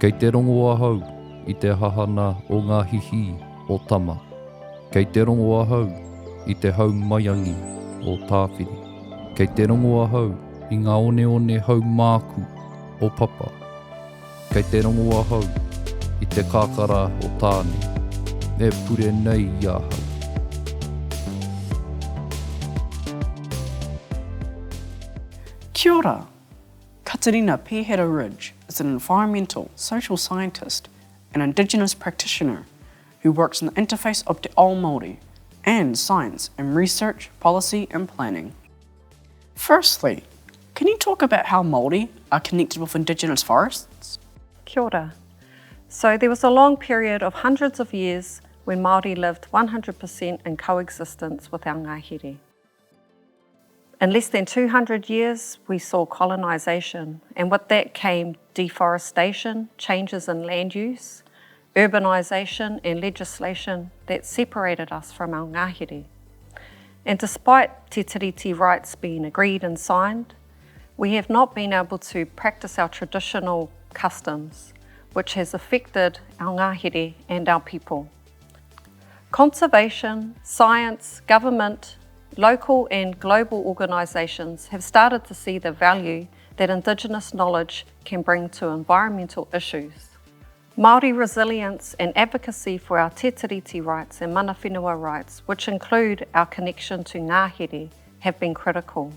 Kei te rongo ahau I te hahana o ngā hihi o tama. Kei te rongo ahau I te haumaiangi o tāwhiri. Kei te rongo ahau I ngā one hau māku o papa. Kei te rongo ahau I te kākara o tāne. E pure nei I ahau. Kia ora. Katarina Pehera Ridge is an environmental social scientist and Indigenous practitioner who works in the interface of Te Ao Māori and science in research, policy and planning. Firstly, can you talk about how Māori are connected with Indigenous forests? Kia ora. So there was a long period of hundreds of years when Māori lived 100% in coexistence with our ngahere. In less than 200 years, we saw colonisation, and with that came deforestation, changes in land use, urbanisation and legislation that separated us from our ngahere. And despite te tiriti rights being agreed and signed, we have not been able to practice our traditional customs, which has affected our ngahere and our people. Conservation, science, government, local and global organisations have started to see the value that Indigenous knowledge can bring to environmental issues. Māori resilience and advocacy for our te tiriti rights and mana whenua rights, which include our connection to ngahere, have been critical.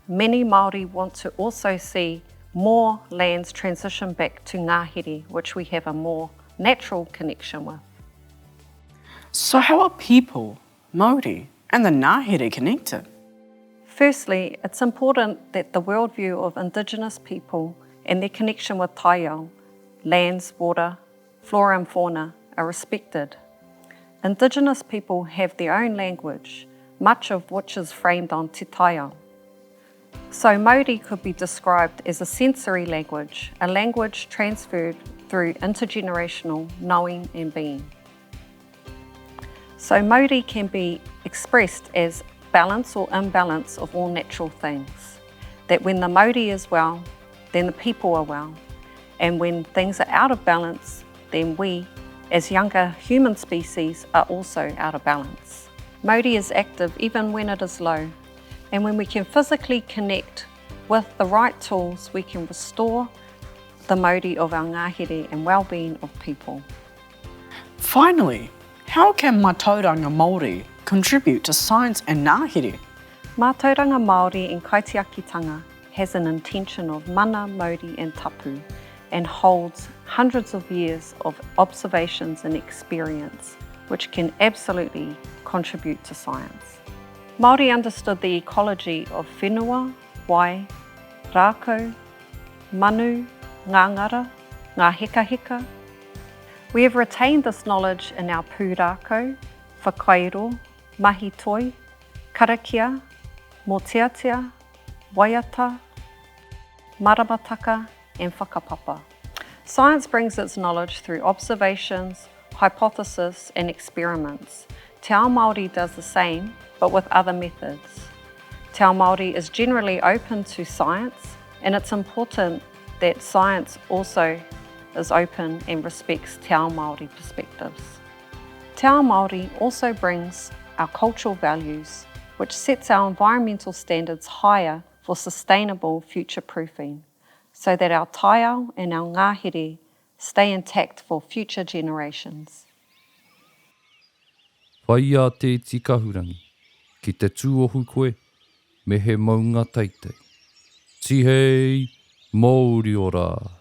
Many Māori want to also see more lands transition back to ngahere, which we have a more natural connection with. So how are people, Māori, and the ngahere connected? Firstly, it's important that the worldview of Indigenous people and their connection with Te Ao, lands, water, flora and fauna, are respected. Indigenous people have their own language, much of which is framed on te Te Ao. So Māori could be described as a sensory language, a language transferred through intergenerational knowing and being. So Māori can be expressed as balance or imbalance of all natural things. That when the Māori is well, then the people are well. And when things are out of balance, then we, as younger human species, are also out of balance. Māori is active even when it is low. And when we can physically connect with the right tools, we can restore the Māori of our ngahere and well-being of people. Finally, how can mātauranga Māori contribute to science and ngahere? Mātauranga Māori in kaitiakitanga has an intention of mana, mauri and tapu and holds hundreds of years of observations and experience which can absolutely contribute to science. Māori understood the ecology of whenua, wai, rākau, manu, ngangara, ngā heka. We have retained this knowledge in our pūrākau, whakairo, mahi toi, karakia, moteatea, waiata, maramataka and whakapapa. Science brings its knowledge through observations, hypothesis and experiments. Te Ao Māori does the same, but with other methods. Te Ao Māori is generally open to science, and it's important that science also is open and respects Te Ao Māori perspectives. Te Ao Māori also brings our cultural values, which sets our environmental standards higher for sustainable future-proofing, so that our Te Ao and our ngahere stay intact for future generations. Whai a te tikahurangi, ki te tūohu koe, me he maunga teitei. Tihei, Māori ora.